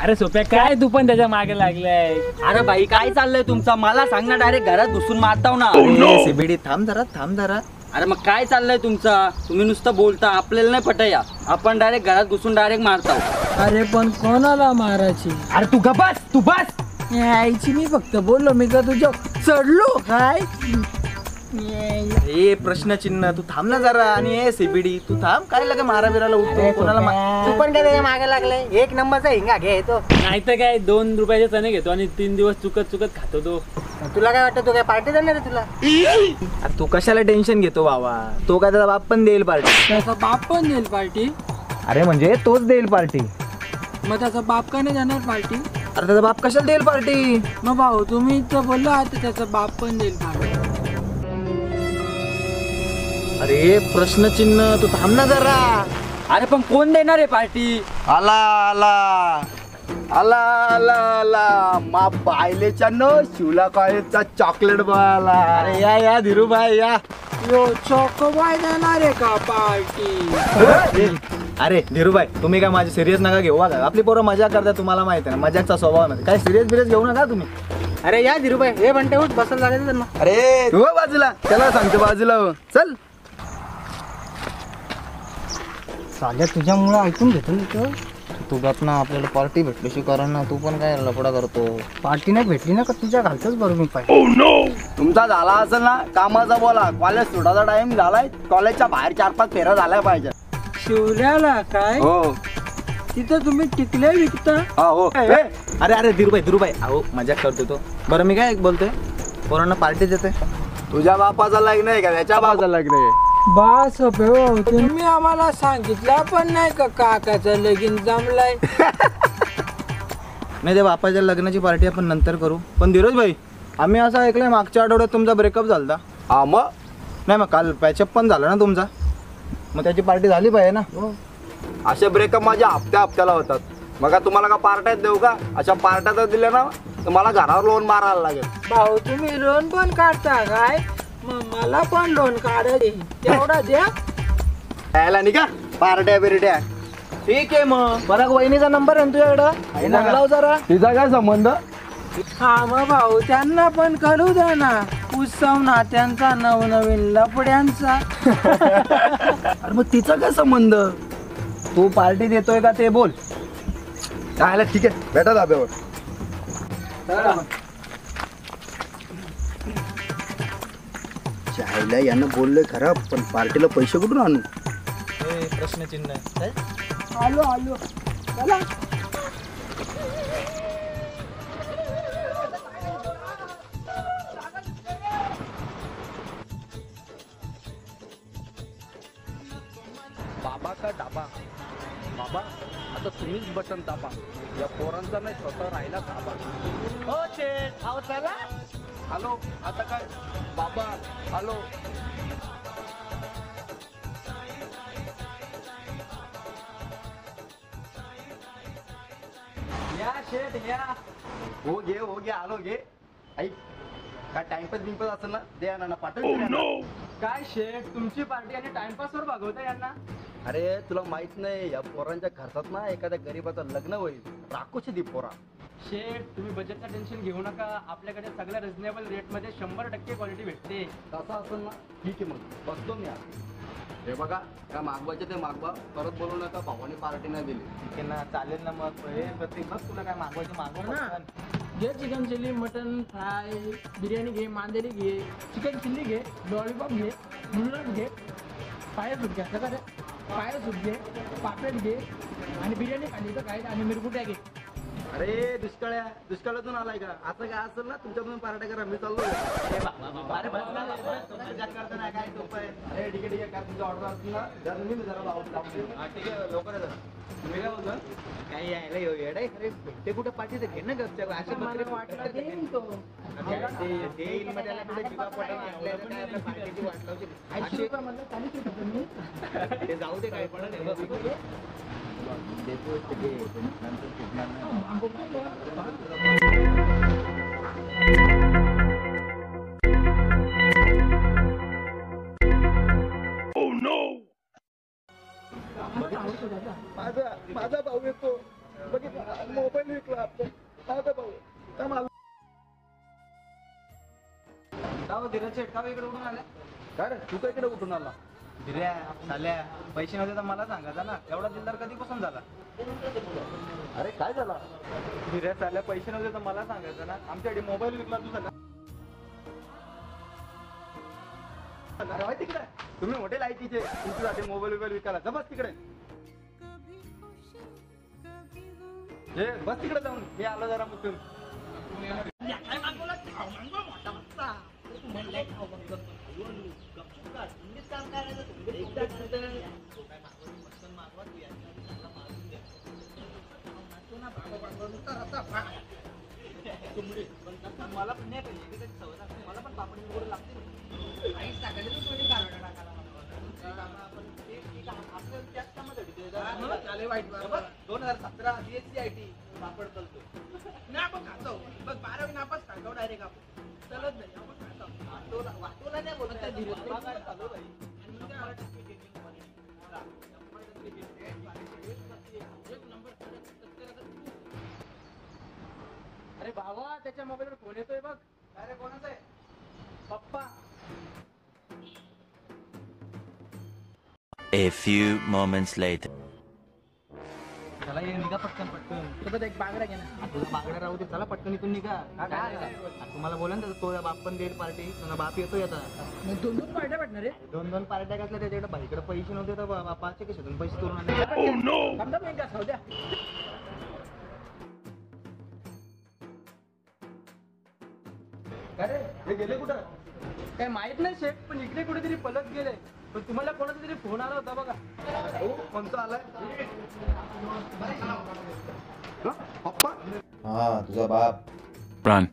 अरे सोप्या काय तू पण त्याच्या मागे लागलाय? अरे भाई काय चाललंय तुमचा? मला सांग ना, डायरेक्ट घरात घुसून मारताव ना. सीबीडी थांब जरा. अरे मग काय चाललंय तुमचा? तुम्ही नुसतं बोलता, आपल्याला नाही पटया. आपण डायरेक्ट घरात घुसून डायरेक्ट मारताव. अरे पण कोणाला मारायची? अरे तू बस. यायची मी फक्त बोललो, मी का तुझ्या चढलो काय? ए प्रश्नचिन्ह तू थांब ना जरा. आणि सीबीडी तू थांब. काय लगे मारा बिराला उठतो कोणाला तू पण काय त्याच्या मागे लागलाय? एक नंबरचा हिंगा घे तो. नाही तर काय 2 रुपयाचे चणे घेतो आणि 3 दिवस चुकत खातो तो. तुला काय वाटतं, तू काय पार्टी देणार आहे तुला? अरे तू कशाला टेन्शन घेतो बाबा? तो काय त्याचा बाप पण देईल पार्टी. त्याचा बाप पण देईल पार्टी? अरे म्हणजे तोच देईल पार्टी. मग त्याचा बाप का नाही देणार पार्टी? अरे त्याचा बाप कशाला देईल पार्टी? मग भाऊ तुम्ही तर बोलला आता त्याचा बाप पण देईल पार्टी. अरे प्रश्नचिन्ह तू थांब ना जरा. अरे पण कोण देणार आहे पार्टी? आला मा पाहिलेच्या न शिवला कॉलेजचा चॉकलेट बाला. अरे या धीरूभाई या. यो चोकोबाय देणार आहे का पार्टी? अरे धीरूभाई तुम्ही काय माझी सिरियस नका घेऊ का? आपली पोरं मजा करतात, तुम्हाला माहिती आहे ना मजाचा स्वभाव नाही. काय सिरियस घेऊ नका तुम्ही. अरे या धीरूभाई, हे म्हणते उठ बसायला लागायचं त्यांना. अरे तू बाजूला, त्याला सांगतो बाजूला चल. साल्या तुझ्यामुळे ऐकून घेतो मी तो. तू गप ना, आपल्याला पार्टी भेटल्याशी कारण ना. तू पण काय लफडा करतो? पार्टी नाही भेटली ना का तुझ्या घालतोच बरोबर मी पाहिजे. तुमचा झाला असेल ना कामाचा बोला. कॉलेज सुटायचा टाइम झालाय. कॉलेजच्या बाहेर 4-5 फेऱ्या झाल्या पाहिजे. शिवल्याला काय? हो तिथं तुम्ही टिकले विकता? हो. अरे धीरूभाई अहो मजाक करतो तो. बरं मी काय बोलतोय, पोरांना पार्टी देते. तुझ्या बापाचा लग्न आहे का त्याच्या बापाचा लग्न आहे? बास हो, तुम्ही आम्हाला सांगितलं पण नाही का काकाचं लगीन जमलाय? नाही ते बापाच्या लग्नाची पार्टी आपण नंतर करू. पण धीरज भाई आम्ही असं ऐकलंय मागच्या आठवड्यात तुमचा ब्रेकअप झाला. हा मग नाही मग काल पॅचअप पण झाला ना तुमचा. मग त्याची पार्टी झाली पाहिजे ना. असे ब्रेकअप माझ्या हप्त्याला होतात. मग तुम्हाला का पार्ट्यात देऊ का? अशा पार्ट्या जर दिल्या ना तर मला घरावर लोन मारायला लागेल. भाऊ तुम्ही लोन पण काढता काय? मग मला पण लोन काढायचे तेवढा द्या. यायला नाही का पार्ट्या बिरट्या? ठीक आहे मग. बरं वहिनीचा नंबर आहे तुझ्याकडं? लाव जरा. तिचा काय संबंध? हा मग भाऊ त्यांना पण करू द्या ना. उत्सव नात्यांचा नवनवीन लपड्यांचा. अरे मग तिचा काय संबंध? तू पार्टी देतोय का ते बोल. चालेल ठीक आहे भेटा धाब्यावर. चायला यानं बोललोय खरं, पण पार्टीला पैसे कुठून आणू? प्रश्नचिन्ह. आलो चला. बाबा का डाबा. बाबा आता तुम्हीच बटन दाबा. या पोरांचा नाही स्वतः राहिला दाबा. हो शेठ आहो चला. हॅलो आता काय बाबा? हॅलो या शेट या. हो घे आलो घे. ऐक काय टाइमपास बिंपास असेल ना दे यांना पाठवून. काय शेठ तुमची पार्टी आणि टाइमपासवर भागवता यांना? अरे तुला माहित नाही या पोरांच्या घरात ना एखाद्या गरीबाचं लग्न होईल. राखोशी दी पोरा. शेठ तुम्ही बजेटचं टेन्शन घेऊ नका. आपल्याकडे सगळ्या रिजनेबल रेटमध्ये 100% क्वालिटी भेटते. तसं असेल ना ठीक आहे मग बसतो मी आज. हे बघा काय मागवायचे ते मागवा. परत बोलू नका भावाने पार्टी नाही दिली. ठीक आहे ना चालेल ना. मग प्रत्येक बघ तुला काय मागवायचं मागव ना. घे chicken chilli, mutton fry, biryani घे, मांदेली घे, चिकन चिल्ली घे, लॉलीपॉप घे, नूडल्स घे, पाया सूप घ्या. सगळं घे. पाया सूप घे, पापलेट घे आणि बिर्याणी खाली तर काय आणि मिरकुट्या घे. अरे दुष्काळातून आलाय का? असं काय असेल ना तुमच्याकडून पार्ट्या करा. मी चाललो. अरे बस ना. मजाक करता ना काय सोपं आहे. अरे ठीक आहे काय तुमचा ऑर्डर असेल ना जर मी जरा ठीक आहे लवकर येतो. तुम्ही काय बोलतो? काही यायला येऊ येडे. अरे ते कुठं पाठी घे ना गपच्या. असे बकरे वाटला देईन तो. देईल मग त्याला कुठे जीवा पोटाला आणलं तर काय आपल्या पार्टीची वाट लावची. 80 रुपये म्हणलं 40 रुपये तुम्ही. ते जाऊ दे काय पण देतो ते नंतर फिरणार माझा भाऊ येतो. बघितलं मोबाईल विकला आपण काय का भाऊ काय माल धीरज शेठ का इकडे उठून आल्या काय रे तू काय इकडे कुठून आला धीर्या झाल्या पैसे नव्हते तर मला सांगायचं ना एवढा दिलदार कधीपासून झाला अरे काय झाला धीर्या झाल्या पैसे नव्हते तर मला सांगायचं ना आमच्याकडे मोबाईल विकला तू झाला अरे माहिती तिकडे तुम्ही मोठे लायकीचे तुमच्यासाठी मोबाईल विकायला जा बस तिकडे हे बस तिकडे जाऊन मी आलो जरा मुतून मला पण नाही पाहिजे मला पण पापडी गोड लागते वाईट 2017 BSc IT पापड चालतो नाही आपण खातो बघ 12वी नापास खातो डायरेक्ट आपण चलत नाही आपण खातो वाटोला नाही बोलत आहे धीरज चालू भाई अरे भावा त्याच्या मोबाईलवर फोन येतोय बघ अरे कोणाचं आहे पप्पा A few moments later. चला ये निघा पटकन पटकन सोबत एक बांगडा घे ना तुझा बागडा राहू दे चला पटकन इथून निघा तुम्हाला बोला ना तो बाप पण देईल पार्टी तुझा बाप येतोय आता मग 2 पार्ट्या भेटणार रे 2 पार्ट्या घातल्या त्याच्याकडे भाईकडे पैसे नव्हते तर बापाचे कशातून पैसे करून आणले समजा एक खाऊ द्या अरे हे गेले कुठं काय माहित नाही शेठ पण इकडे कुठेतरी पलट गेले पण तुम्हाला कोणाचा तरी फोन आला होता बघा हो कोणता आलाय पप्पा हा तुझा बाप Run.